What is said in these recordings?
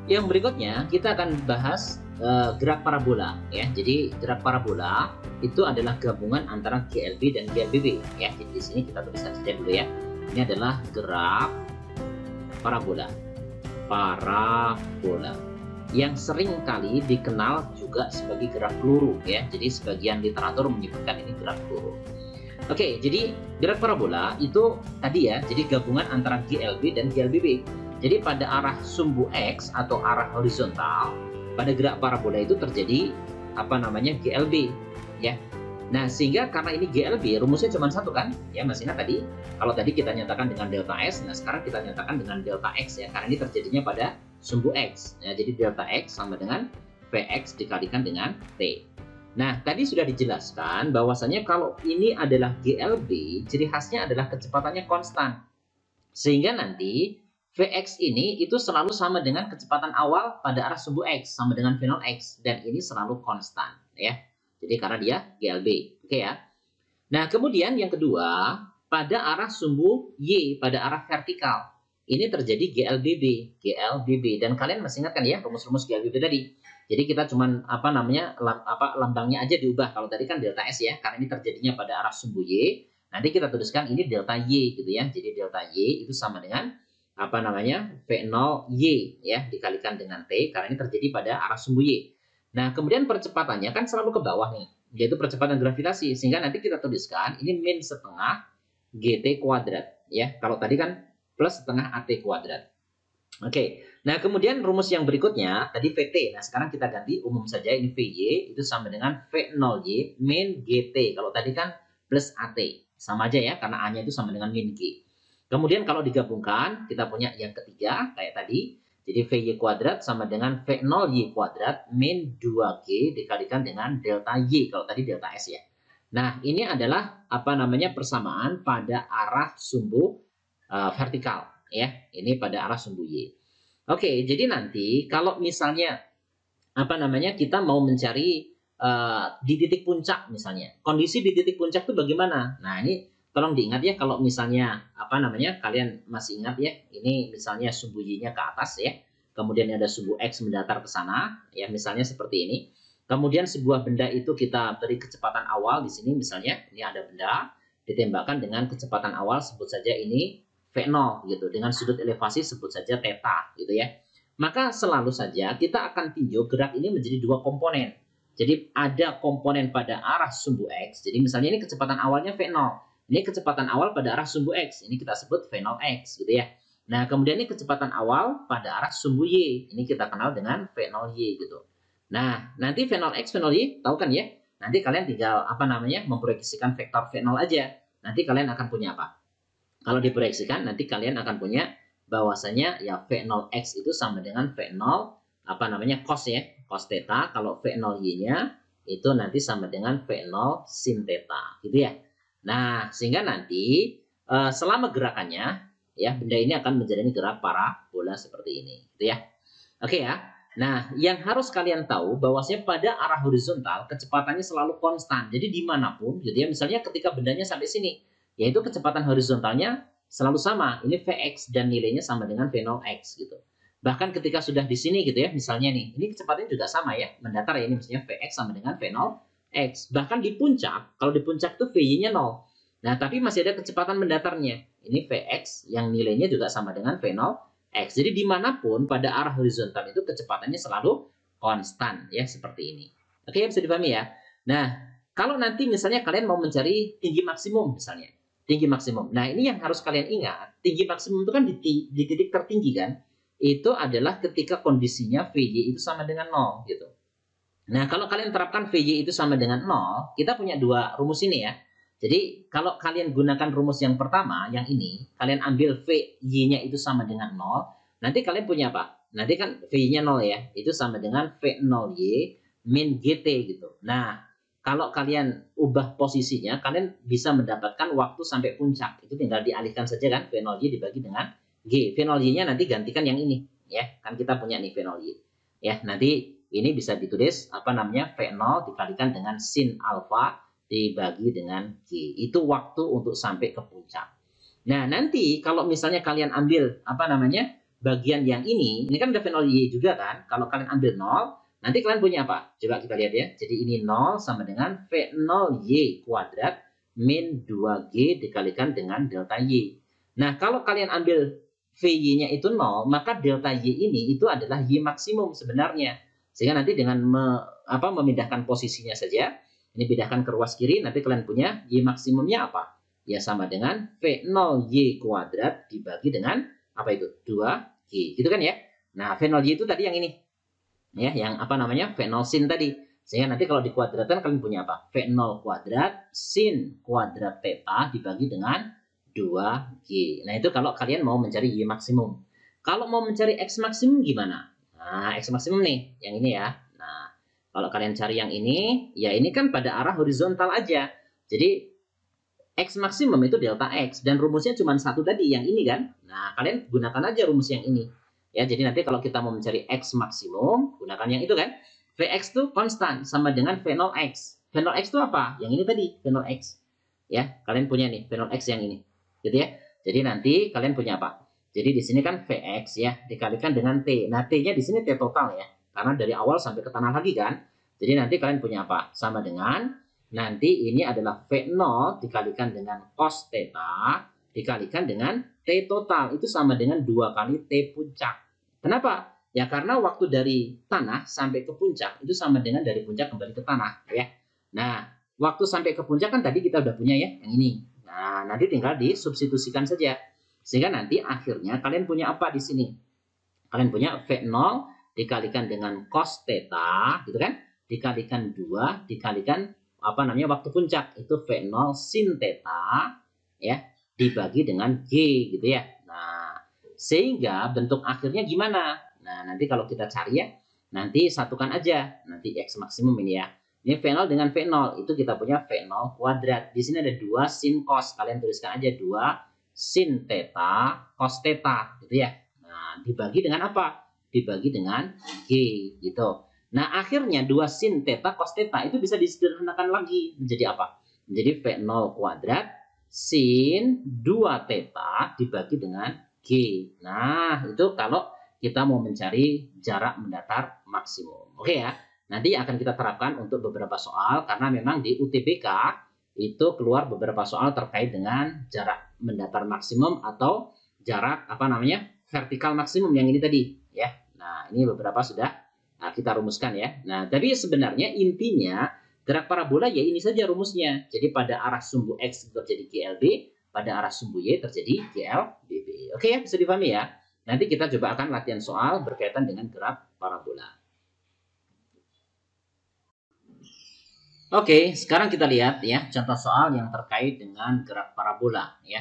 Yang berikutnya kita akan bahas gerak parabola ya. Jadi gerak parabola itu adalah gabungan antara GLB dan GLBB ya. Jadi di sini kita tuliskan saja dulu ya. Ini adalah gerak parabola. Parabola yang sering kali dikenal juga sebagai gerak peluru ya. Jadi sebagian literatur menyebutkan ini gerak peluru. Oke, jadi gerak parabola itu tadi ya, jadi gabungan antara GLB dan GLBB. Jadi pada arah sumbu X atau arah horizontal, pada gerak parabola itu terjadi GLB ya. Nah, sehingga karena ini GLB, rumusnya cuma satu kan? Ya, Mas Ina tadi, kalau tadi kita nyatakan dengan delta S, nah sekarang kita nyatakan dengan delta X ya, karena ini terjadinya pada sumbu X. Ya, jadi delta X sama dengan Vx dikalikan dengan T. Nah, tadi sudah dijelaskan bahwasanya kalau ini adalah GLB, ciri khasnya adalah kecepatannya konstan. Sehingga nanti Vx ini itu selalu sama dengan kecepatan awal pada arah sumbu X sama dengan V0 X, dan ini selalu konstan ya. Jadi karena dia GLB. Oke ya. Nah, kemudian yang kedua, pada arah sumbu Y pada arah vertikal. Ini terjadi GLBB, dan kalian masih ingat kan ya rumus-rumus GLBB tadi. Jadi kita cuman lambangnya aja diubah. Kalau tadi kan delta S ya, karena ini terjadinya pada arah sumbu Y. Nanti kita tuliskan ini delta Y gitu ya. Jadi delta Y itu sama dengan V0Y ya dikalikan dengan T, karena ini terjadi pada arah sumbu Y. Nah, kemudian percepatannya kan selalu ke bawah nih, yaitu percepatan gravitasi, sehingga nanti kita tuliskan ini min setengah GT kuadrat ya. Kalau tadi kan plus setengah AT kuadrat. Oke. Nah, kemudian rumus yang berikutnya tadi VT. Nah, sekarang kita ganti umum saja, ini VY itu sama dengan V0Y min GT. Kalau tadi kan plus AT. Sama aja ya, karena A-nya itu sama dengan min G. Kemudian kalau digabungkan, kita punya yang ketiga kayak tadi. Jadi VY kuadrat sama dengan V0Y kuadrat min 2G dikalikan dengan delta Y. Kalau tadi delta S ya. Nah, ini adalah persamaan pada arah sumbu vertikal ya. Ini pada arah sumbu Y. Oke, jadi nanti kalau misalnya kita mau mencari di titik puncak misalnya. Kondisi di titik puncak itu bagaimana? Nah, ini tolong diingat ya, kalau misalnya kalian masih ingat ya, ini misalnya sumbu Y-nya ke atas ya, kemudian ada sumbu X mendatar ke sana ya, misalnya seperti ini. Kemudian sebuah benda itu kita beri kecepatan awal di sini, misalnya ini ada benda ditembakkan dengan kecepatan awal, sebut saja ini V0 gitu, dengan sudut elevasi sebut saja theta gitu ya. Maka selalu saja kita akan tinjau gerak ini menjadi dua komponen. Jadi ada komponen pada arah sumbu X. Jadi misalnya ini kecepatan awalnya V0. Ini kecepatan awal pada arah sumbu X. Ini kita sebut V0X gitu ya. Nah, kemudian ini kecepatan awal pada arah sumbu Y. Ini kita kenal dengan V0Y gitu. Nah, nanti V0X, V0Y tahu kan ya? Nanti kalian tinggal memproyeksikan vektor V0 aja. Nanti kalian akan punya apa? Kalau diproyeksikan nanti kalian akan punya bahwasanya ya V0X itu sama dengan V0 cos ya, cos theta. Kalau V0Y-nya itu nanti sama dengan V0 sin theta gitu ya. Nah, sehingga nanti selama gerakannya ya, benda ini akan menjalani gerak parabola seperti ini gitu ya. Oke ya. Nah, yang harus kalian tahu bahwasanya pada arah horizontal kecepatannya selalu konstan. Jadi dimanapun gitu ya, misalnya ketika bendanya sampai sini, yaitu kecepatan horizontalnya selalu sama. Ini Vx dan nilainya sama dengan V0x gitu. Bahkan ketika sudah di sini gitu ya, misalnya nih, ini kecepatannya juga sama ya, mendatar ya, ini maksudnya Vx sama dengan V0x. Bahkan di puncak, kalau di puncak tuh Vy-nya 0. Nah, tapi masih ada kecepatan mendatarnya. Ini Vx yang nilainya juga sama dengan V0x. Jadi dimanapun pada arah horizontal itu kecepatannya selalu konstan ya, seperti ini. Oke, bisa dipahami ya. Nah, kalau nanti misalnya kalian mau mencari tinggi maksimum misalnya. Tinggi maksimum. Nah, ini yang harus kalian ingat. Tinggi maksimum itu kan di titik tertinggi kan. Itu adalah ketika kondisinya Vy itu sama dengan 0 gitu. Nah, kalau kalian terapkan Vy itu sama dengan 0, kita punya dua rumus ini ya. Jadi, kalau kalian gunakan rumus yang pertama, yang ini, kalian ambil Vy-nya itu sama dengan 0, nanti kalian punya apa? Nanti kan Vy-nya 0 ya, itu sama dengan V0Y min GT gitu. Nah, kalau kalian ubah posisinya, kalian bisa mendapatkan waktu sampai puncak. Itu tinggal dialihkan saja kan, V0Y dibagi dengan G. V0Y-nya nanti gantikan yang ini ya. Kan kita punya nih V0Y. Ya, nanti ini bisa ditulis V0 dikalikan dengan sin alfa dibagi dengan G. Itu waktu untuk sampai ke puncak. Nah, nanti kalau misalnya kalian ambil bagian yang ini kan udah V0 Y juga kan. Kalau kalian ambil 0, nanti kalian punya apa? Coba kita lihat ya. Jadi ini 0 sama dengan V0 Y kuadrat min 2G dikalikan dengan delta Y. Nah, kalau kalian ambil VY-nya itu 0, maka delta Y ini itu adalah Y maksimum sebenarnya. Sehingga nanti dengan memindahkan posisinya saja, ini pindahkan ke ruas kiri, nanti kalian punya Y maksimumnya apa? Ya sama dengan V0Y kuadrat dibagi dengan apa itu? 2G. Gitu kan ya? Nah, V0Y itu tadi yang ini. Ya, yang V0 sin tadi. Sehingga nanti kalau dikuadratkan kalian punya apa? V0 kuadrat sin kuadrat theta dibagi dengan 2G. Nah, itu kalau kalian mau mencari Y maksimum. Kalau mau mencari X maksimum gimana? Nah, X maksimum nih, yang ini ya. Nah, kalau kalian cari yang ini, ya ini kan pada arah horizontal aja. Jadi, X maksimum itu delta X. Dan rumusnya cuma satu tadi, yang ini kan. Nah, kalian gunakan aja rumus yang ini. Ya, jadi nanti kalau kita mau mencari X maksimum, gunakan yang itu kan. Vx itu konstan, sama dengan V0x. V0x itu apa? Yang ini tadi, V0x. Ya, kalian punya nih, V0x yang ini. Gitu ya. Jadi nanti kalian punya apa? Jadi di sini kan Vx ya, dikalikan dengan T. Nah, T-nya di sini T total ya. Karena dari awal sampai ke tanah lagi kan. Jadi nanti kalian punya apa? Sama dengan, nanti ini adalah V0 dikalikan dengan cos theta, dikalikan dengan T total. Itu sama dengan 2 kali T puncak. Kenapa? Ya karena waktu dari tanah sampai ke puncak itu sama dengan dari puncak kembali ke tanah ya. Nah, waktu sampai ke puncak kan tadi kita udah punya ya yang ini. Nah, nanti tinggal disubstitusikan saja. Sehingga nanti akhirnya kalian punya apa di sini? Kalian punya V0 dikalikan dengan cos theta gitu kan? Dikalikan 2 dikalikan waktu puncak itu V0 sin theta ya dibagi dengan G gitu ya. Nah, sehingga bentuk akhirnya gimana? Nah, nanti kalau kita cari ya, nanti satukan aja. Nanti X maksimum ini ya. Ini V0 dengan V0. Itu kita punya V0 kuadrat. Di sini ada 2 sin cos. Kalian tuliskan aja 2 sin theta cos theta. Gitu ya. Nah, dibagi dengan apa? Dibagi dengan G. Gitu. Nah, akhirnya 2 sin theta cos theta itu bisa disederhanakan lagi. Menjadi apa? Menjadi V0 kuadrat sin 2 theta dibagi dengan G. Nah, itu kalau kita mau mencari jarak mendatar maksimum. Oke ya, nanti akan kita terapkan untuk beberapa soal karena memang di UTBK itu keluar beberapa soal terkait dengan jarak mendatar maksimum atau jarak vertikal maksimum yang ini tadi ya. Nah, ini beberapa sudah kita rumuskan ya. Nah, tapi sebenarnya intinya gerak parabola ya ini saja rumusnya. Jadi pada arah sumbu X terjadi GLB, pada arah sumbu Y terjadi GLBB. Oke ya, bisa dipahami ya. Nanti kita coba akan latihan soal berkaitan dengan gerak parabola. Oke, sekarang kita lihat ya contoh soal yang terkait dengan gerak parabola ya.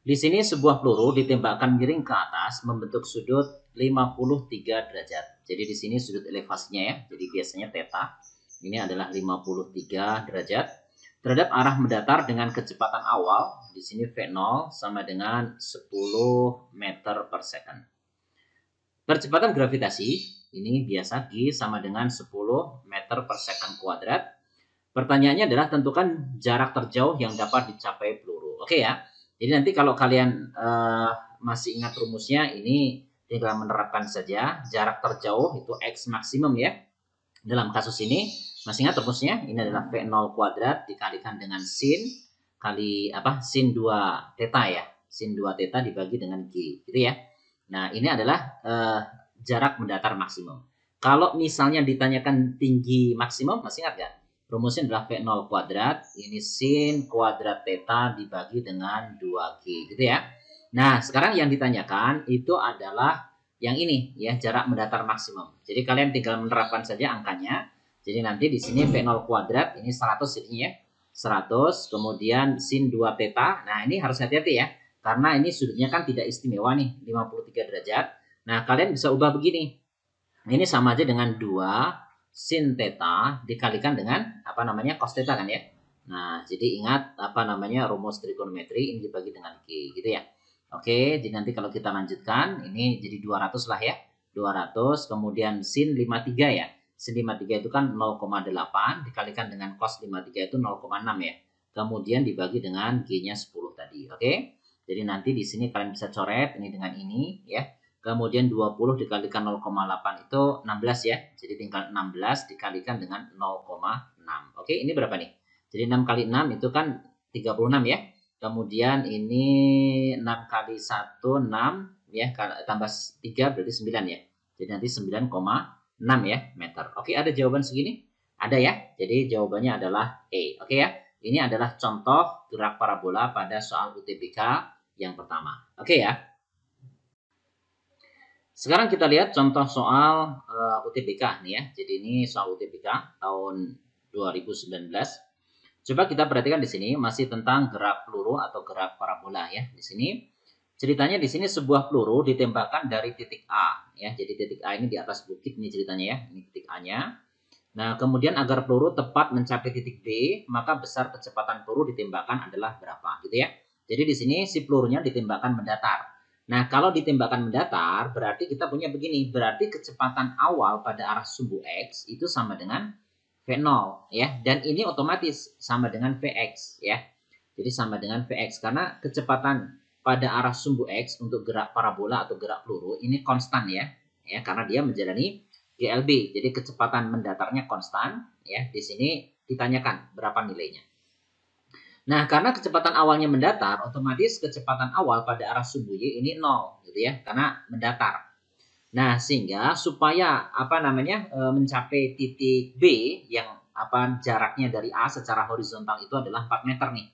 Di sini sebuah peluru ditembakkan miring ke atas membentuk sudut 53 derajat. Jadi di sini sudut elevasinya ya. Jadi biasanya theta. Ini adalah 53 derajat. Terhadap arah mendatar dengan kecepatan awal, di sini V0 sama dengan 10 meter per second. Percepatan gravitasi, ini biasa G sama dengan 10 meter per second kuadrat. Pertanyaannya adalah tentukan jarak terjauh yang dapat dicapai peluru. Oke ya, jadi nanti kalau kalian masih ingat rumusnya, ini tinggal menerapkan saja jarak terjauh itu X maksimum ya. Dalam kasus ini, masih ingat rumusnya? Ini adalah V0 kuadrat dikalikan dengan sin kali sin 2 theta ya. Sin 2 theta dibagi dengan G, gitu ya. Nah, ini adalah jarak mendatar maksimum. Kalau misalnya ditanyakan tinggi maksimum, masih ingat gak? Rumusnya adalah V0 kuadrat, ini sin kuadrat theta dibagi dengan 2G, gitu ya. Nah, sekarang yang ditanyakan itu adalah yang ini ya, jarak mendatar maksimum. Jadi kalian tinggal menerapkan saja angkanya. Jadi nanti di sini V0 kuadrat ini 100 ini ya. 100 kemudian sin 2 theta. Nah, ini harus hati-hati ya. Karena ini sudutnya kan tidak istimewa nih, 53 derajat. Nah, kalian bisa ubah begini. Ini sama aja dengan 2 sin theta dikalikan dengan cos theta kan ya. Nah, jadi ingat rumus trigonometri ini dibagi dengan G gitu ya. Oke, jadi nanti kalau kita lanjutkan, ini jadi 200 lah ya. 200, kemudian sin 53 ya. Sin 53 itu kan 0,8, dikalikan dengan cos 53 itu 0,6 ya. Kemudian dibagi dengan G-nya 10 tadi, oke. Jadi nanti di sini kalian bisa coret ini dengan ini ya. Kemudian 20 dikalikan 0,8 itu 16 ya. Jadi tinggal 16 dikalikan dengan 0,6. Oke, ini berapa nih? Jadi 6 kali 6 itu kan 36 ya. Kemudian ini 6 kali 1, 6 ya. Tambah 3 berarti 9 ya. Jadi nanti 9,6 ya meter. Oke, ada jawaban segini? Ada ya. Jadi jawabannya adalah E. Oke ya. Ini adalah contoh gerak parabola pada soal UTBK yang pertama. Oke ya. Sekarang kita lihat contoh soal UTBK nih ya. Jadi ini soal UTBK tahun 2019. Coba kita perhatikan di sini masih tentang gerak peluru atau gerak parabola ya. Di sini ceritanya di sini sebuah peluru ditembakkan dari titik A ya. Jadi titik A ini di atas bukit nih ceritanya ya. Ini titik A-nya. Nah, kemudian agar peluru tepat mencapai titik B, maka besar kecepatan peluru ditembakkan adalah berapa gitu ya. Jadi di sini si pelurunya ditembakkan mendatar. Nah, kalau ditembakkan mendatar, berarti kita punya begini. Berarti kecepatan awal pada arah sumbu X itu sama dengan V0 ya. Dan ini otomatis sama dengan Vx ya. Jadi sama dengan Vx karena kecepatan pada arah sumbu X untuk gerak parabola atau gerak peluru ini konstan ya. Ya, karena dia menjalani GLB. Jadi kecepatan mendatarnya konstan ya. Di sini ditanyakan berapa nilainya. Nah, karena kecepatan awalnya mendatar, otomatis kecepatan awal pada arah sumbu Y ini 0 gitu ya, karena mendatar. Nah, sehingga supaya mencapai titik B yang jaraknya dari A secara horizontal itu adalah 4 meter nih.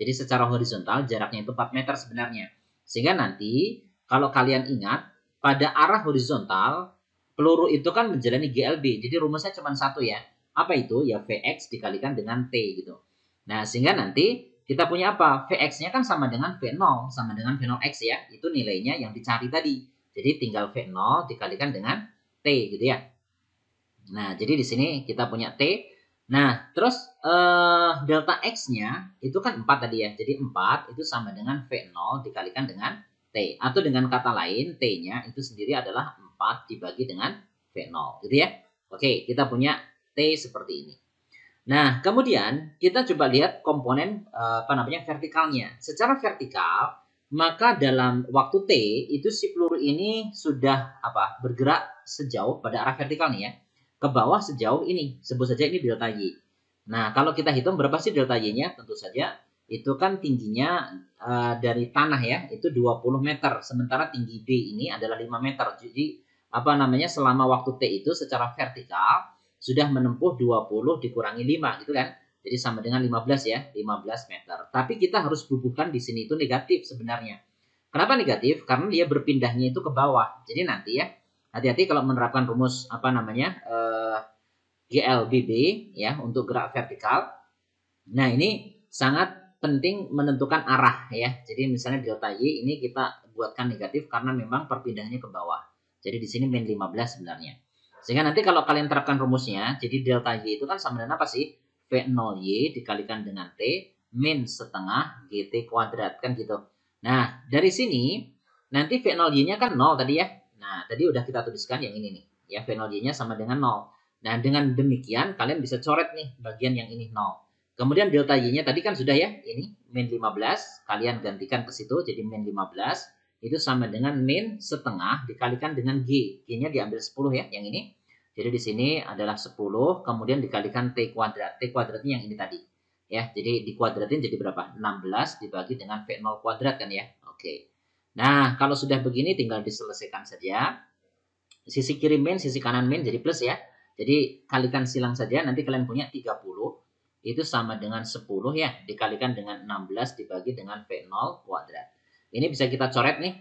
Jadi secara horizontal jaraknya itu 4 meter sebenarnya. Sehingga nanti kalau kalian ingat pada arah horizontal peluru itu kan menjalani GLB. Jadi rumusnya cuma satu ya. Apa itu? Ya Vx dikalikan dengan T gitu. Nah, sehingga nanti kita punya apa? Vx-nya kan sama dengan V0, sama dengan V0x ya. Itu nilainya yang dicari tadi. Jadi tinggal V0 dikalikan dengan T gitu ya. Nah, jadi di sini kita punya T. Nah, terus delta X-nya itu kan 4 tadi ya. Jadi 4 itu sama dengan V0 dikalikan dengan T. Atau dengan kata lain, T-nya itu sendiri adalah 4 dibagi dengan V0 gitu ya. Oke, kita punya T seperti ini. Nah, kemudian kita coba lihat komponen vertikalnya. Secara vertikal, maka dalam waktu T itu si peluru ini sudah bergerak sejauh pada arah vertikal nih ya. Ke bawah sejauh ini, sebut saja ini delta Y. Nah, kalau kita hitung berapa sih delta Y-nya? Tentu saja itu kan tingginya dari tanah ya, itu 20 meter. Sementara tinggi B ini adalah 5 meter. Jadi selama waktu T itu secara vertikal sudah menempuh 20 dikurangi 5 gitu kan. Jadi sama dengan 15 ya, 15 meter. Tapi kita harus bubuhkan di sini itu negatif sebenarnya. Kenapa negatif? Karena dia berpindahnya itu ke bawah. Jadi nanti ya, hati-hati kalau menerapkan rumus GLBB ya untuk gerak vertikal. Nah, ini sangat penting menentukan arah ya. Jadi misalnya delta Y ini kita buatkan negatif karena memang perpindahannya ke bawah. Jadi di sini min 15 sebenarnya. Sehingga nanti kalau kalian terapkan rumusnya, jadi delta Y itu kan sama dengan apa sih? V0Y dikalikan dengan T min setengah GT kuadrat kan gitu. Nah, dari sini nanti V0Y-nya kan 0 tadi ya. Nah, tadi udah kita tuliskan yang ini nih. Ya, V0Y-nya sama dengan 0. Nah, dengan demikian kalian bisa coret nih bagian yang ini 0. Kemudian delta Y-nya tadi kan sudah ya, ini min 15. Kalian gantikan ke situ jadi min 15. Itu sama dengan min setengah dikalikan dengan G. G-nya diambil 10 ya, yang ini. Jadi di sini adalah 10, kemudian dikalikan T kuadrat. T kuadratnya yang ini tadi. Ya, jadi dikuadratin jadi berapa? 16 dibagi dengan V0 kuadrat kan ya. Oke. Nah, kalau sudah begini tinggal diselesaikan saja. Sisi kiri min, sisi kanan min jadi plus ya. Jadi kalikan silang saja, nanti kalian punya 30. Itu sama dengan 10 ya, dikalikan dengan 16 dibagi dengan V0 kuadrat. Ini bisa kita coret nih.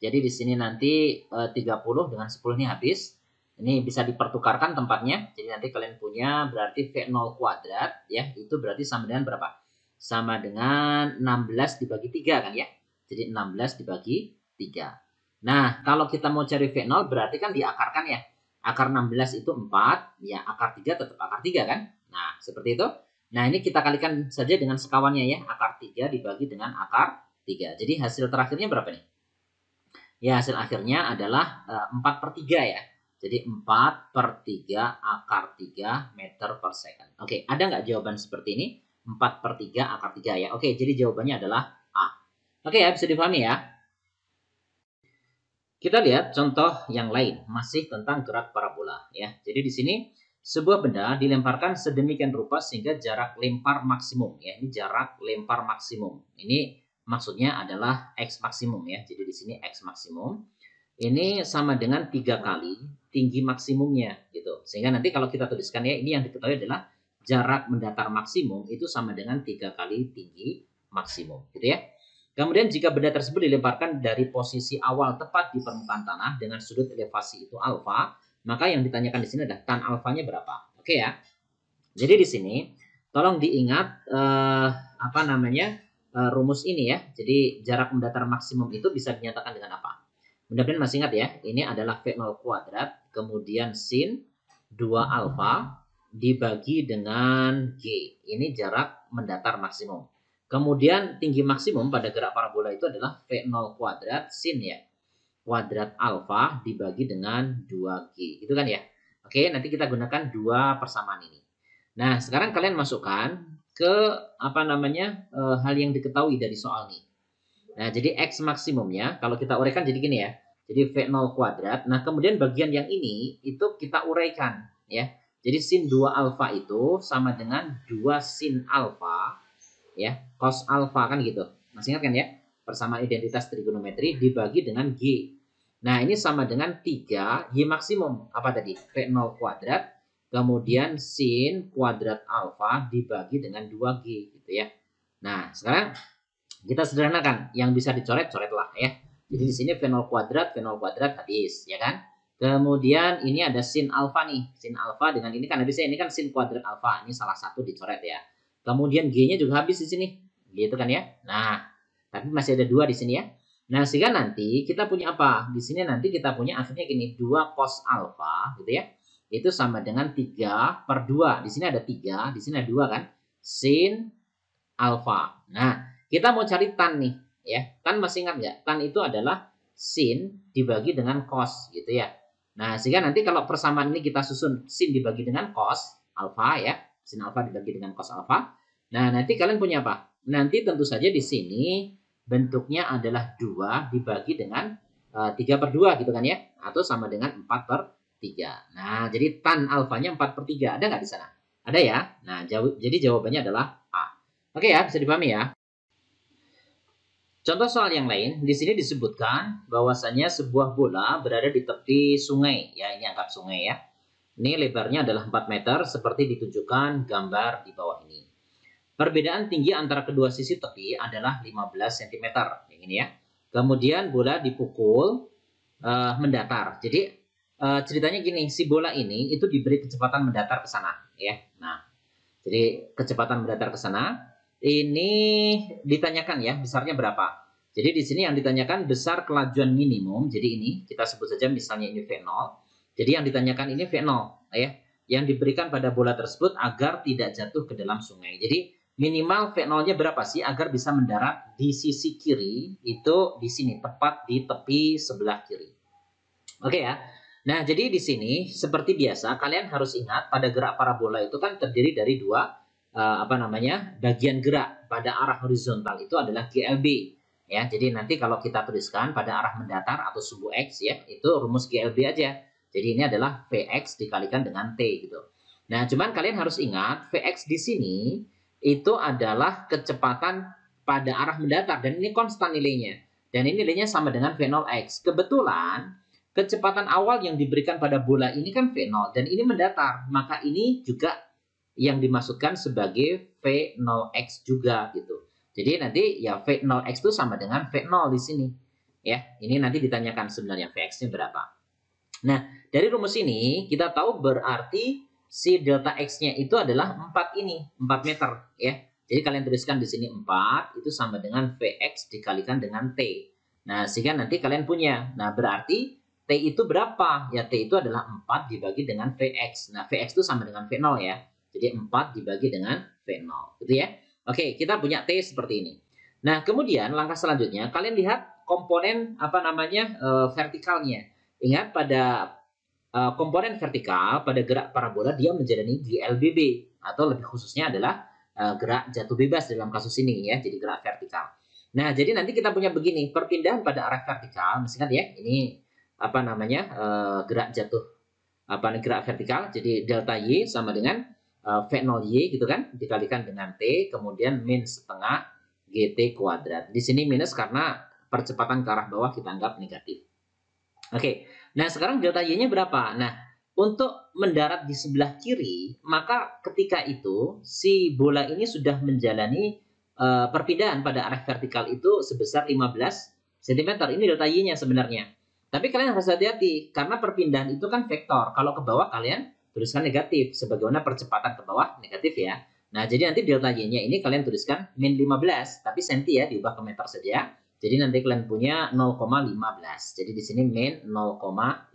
Jadi di sini nanti 30 dengan 10 ini habis. Ini bisa dipertukarkan tempatnya. Jadi nanti kalian punya berarti V0 kuadrat ya. Itu berarti sama dengan berapa? Sama dengan 16 dibagi 3 kan ya. Jadi 16 dibagi 3. Nah, kalau kita mau cari V0 berarti kan diakarkan ya. Akar 16 itu 4. Ya, akar 3 tetap akar 3 kan. Nah, seperti itu. Nah, ini kita kalikan saja dengan sekawannya ya. Akar 3 dibagi dengan akar 3. Jadi hasil terakhirnya berapa nih? Ya, hasil akhirnya adalah 4/3 ya. Jadi 4/3 akar 3 meter per second. Oke, ada nggak jawaban seperti ini? 4/3 akar 3 ya. Oke, jadi jawabannya adalah A. Oke ya, bisa dipahami ya. Kita lihat contoh yang lain, masih tentang gerak parabola ya. Jadi di sini sebuah benda dilemparkan sedemikian rupa sehingga jarak lempar maksimum ya. Ini jarak lempar maksimum. Ini maksudnya adalah X maksimum ya. Jadi di sini X maksimum ini sama dengan 3 kali tinggi maksimumnya gitu. Sehingga nanti kalau kita tuliskan ya, ini yang diketahui adalah jarak mendatar maksimum itu sama dengan 3 kali tinggi maksimum gitu ya. Kemudian jika benda tersebut dilemparkan dari posisi awal tepat di permukaan tanah dengan sudut elevasi itu alfa, maka yang ditanyakan di sini adalah tan alfanya berapa. Oke ya. Jadi di sini tolong diingat rumus ini ya. Jadi jarak mendatar maksimum itu bisa dinyatakan dengan apa? Mudah-mudahan masih ingat ya. Ini adalah V0 kuadrat kemudian sin 2 alfa dibagi dengan G. Ini jarak mendatar maksimum. Kemudian tinggi maksimum pada gerak parabola itu adalah V0 kuadrat sin ya. Kuadrat alfa dibagi dengan 2G. Gitu kan ya. Oke, nanti kita gunakan dua persamaan ini. Nah, sekarang kalian masukkan ke hal yang diketahui dari soal ini. Nah, jadi X maksimumnya kalau kita uraikan jadi gini ya. Jadi V0 kuadrat. Nah, kemudian bagian yang ini itu kita uraikan ya. Jadi sin 2 alfa itu sama dengan 2 sin alfa ya, cos alfa kan gitu. Masih ingat kan ya? Persamaan identitas trigonometri dibagi dengan G. Nah, ini sama dengan 3 Y maksimum. Apa tadi? V0 kuadrat kemudian sin kuadrat alfa dibagi dengan 2G gitu ya. Nah, sekarang kita sederhanakan. Yang bisa dicoret, coretlah ya. Jadi di sini V0 kuadrat habis ya kan? Kemudian ini ada sin alfa nih. Sin alfa dengan ini kan habisnya ini kan sin kuadrat alfa. Ini salah satu dicoret ya. Kemudian G-nya juga habis di sini. Gitu kan ya. Nah, tapi masih ada 2 di sini ya. Nah, sehingga nanti kita punya apa? Di sini nanti kita punya akhirnya gini, 2 cos alfa gitu ya. Itu sama dengan 3/2. Di sini ada 3, di sini ada 2 kan? Sin alfa. Nah, kita mau cari tan nih ya. Tan masih ingat nggak? Tan itu adalah sin dibagi dengan cos gitu ya. Nah, sehingga nanti kalau persamaan ini kita susun sin dibagi dengan cos alfa ya. Sin alfa dibagi dengan cos alfa. Nah, nanti kalian punya apa? Nanti tentu saja di sini bentuknya adalah 2 dibagi dengan 3/2 gitu kan ya. Atau sama dengan 4/3. Nah, jadi tan alfanya 4/3. Ada nggak di sana? Ada ya? Nah, jadi jawabannya adalah A. Oke ya, bisa dipahami ya. Contoh soal yang lain, di sini disebutkan bahwasanya sebuah bola berada di tepi sungai. Ya, ini anggap sungai ya. Ini lebarnya adalah 4 meter seperti ditunjukkan gambar di bawah ini. Perbedaan tinggi antara kedua sisi tepi adalah 15 cm. Yang ini ya. Kemudian bola dipukul mendatar. Jadi ceritanya gini, si bola ini itu diberi kecepatan mendatar ke sana ya. Nah, jadi kecepatan mendatar ke sana. Ini ditanyakan ya, besarnya berapa? Jadi di sini yang ditanyakan besar kelajuan minimum. Jadi ini kita sebut saja misalnya ini V0. Jadi yang ditanyakan ini V0 ya, yang diberikan pada bola tersebut agar tidak jatuh ke dalam sungai. Jadi minimal V0-nya berapa sih agar bisa mendarat di sisi kiri itu di sini tepat di tepi sebelah kiri. Oke ya. Nah, jadi di sini seperti biasa kalian harus ingat pada gerak parabola itu kan terdiri dari dua bagian gerak. Pada arah horizontal itu adalah GLB ya. Jadi nanti kalau kita tuliskan pada arah mendatar atau sumbu X ya, itu rumus GLB aja. Jadi ini adalah Vx dikalikan dengan T gitu. Nah, cuman kalian harus ingat Vx di sini itu adalah kecepatan pada arah mendatar dan ini konstan nilainya. Dan ini nilainya sama dengan V0x. Kebetulan kecepatan awal yang diberikan pada bola ini kan V0 dan ini mendatar, maka ini juga yang dimaksudkan sebagai V0x juga gitu. Jadi nanti ya V0x itu sama dengan V0 di sini. Ya, ini nanti ditanyakan sebenarnya Vx-nya berapa. Nah, dari rumus ini kita tahu berarti si delta X-nya itu adalah 4 ini, 4 meter ya. Jadi kalian tuliskan di sini 4 itu sama dengan Vx dikalikan dengan T. Nah, sehingga nanti kalian punya. Nah, berarti T itu berapa? Ya, T itu adalah 4 dibagi dengan Vx. Nah, Vx itu sama dengan V0 ya. Jadi 4 dibagi dengan V0 gitu ya. Oke, kita punya T seperti ini. Nah, kemudian langkah selanjutnya kalian lihat komponen vertikalnya. Ingat pada komponen vertikal pada gerak parabola dia menjalani GLBB atau lebih khususnya adalah gerak jatuh bebas dalam kasus ini ya, jadi gerak vertikal. Nah, jadi nanti kita punya begini, perpindahan pada arah vertikal, misalkan ya, ini apa namanya gerak jatuh gerak vertikal. Jadi delta Y sama dengan V0Y gitu kan, dikalikan dengan T, kemudian min setengah GT kuadrat. Di sini minus karena percepatan ke arah bawah kita anggap negatif. Oke, nah sekarang delta Y-nya berapa? Nah, untuk mendarat di sebelah kiri, maka ketika itu si bola ini sudah menjalani perpindahan pada arah vertikal itu sebesar 15 cm. Ini delta Y-nya sebenarnya. Tapi kalian harus hati-hati, karena perpindahan itu kan vektor. Kalau ke bawah kalian tuliskan negatif, sebagaimana percepatan ke bawah negatif ya. Nah, jadi nanti delta Y-nya ini kalian tuliskan min 15, tapi senti ya, diubah ke meter saja. Jadi nanti kalian punya 0,15. Jadi di sini min 0,15.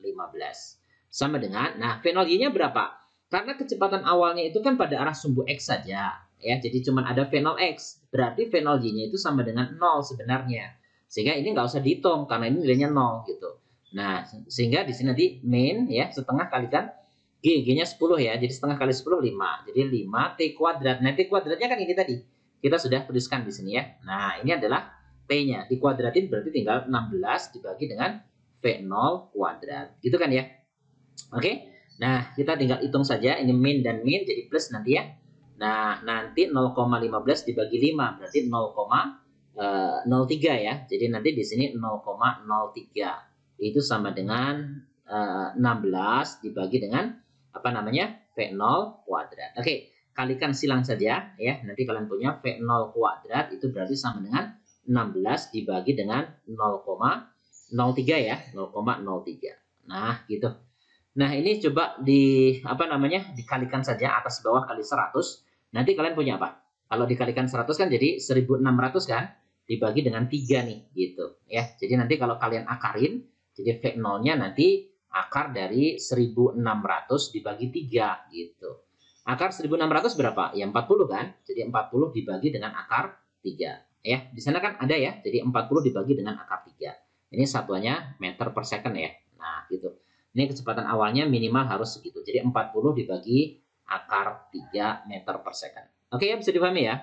Sama dengan, nah V0Y-nya berapa? Karena kecepatan awalnya itu kan pada arah sumbu X saja. Ya, jadi cuma ada V0X. Berarti V0Y-nya itu sama dengan 0 sebenarnya. Sehingga ini nggak usah dihitung, karena ini nilainya 0 gitu. Nah, sehingga di sini nanti min ya, setengah kalikan G-nya 10 ya. Jadi setengah kali 10, 5. Jadi 5T kuadrat. Nah, T kuadratnya kan ini tadi. Kita sudah tuliskan di sini ya. Nah, ini adalah T-nya. Dikuadratin berarti tinggal 16 dibagi dengan V0 kuadrat. Gitu kan ya. Oke. Nah, kita tinggal hitung saja. Ini min dan min jadi plus nanti ya. Nah, nanti 0,15 dibagi 5 berarti 0,03 ya. Jadi nanti di sini 0,03. Itu sama dengan 16 dibagi dengan apa namanya? V0 kuadrat. Oke, kalikan silang saja ya. Nanti kalian punya V0 kuadrat itu berarti sama dengan 16 dibagi dengan 0,03 ya, 0,03. Nah, gitu. Nah, ini coba apa namanya? Dikalikan saja atas bawah kali 100. Nanti kalian punya apa? Kalau dikalikan 100 kan jadi 1600 kan? Dibagi dengan 3 nih, gitu ya. Jadi nanti kalau kalian akarin, jadi V0-nya nanti akar dari 1600 dibagi 3 gitu. Akar 1600 berapa? Ya 40 kan? Jadi 40 dibagi dengan akar 3 ya. Di sana kan ada ya. Jadi 40 dibagi dengan akar 3. Ini satuannya meter per second ya. Nah, gitu. Ini kecepatan awalnya minimal harus segitu. Jadi 40 dibagi akar 3 meter per second. Oke ya, bisa dipahami ya?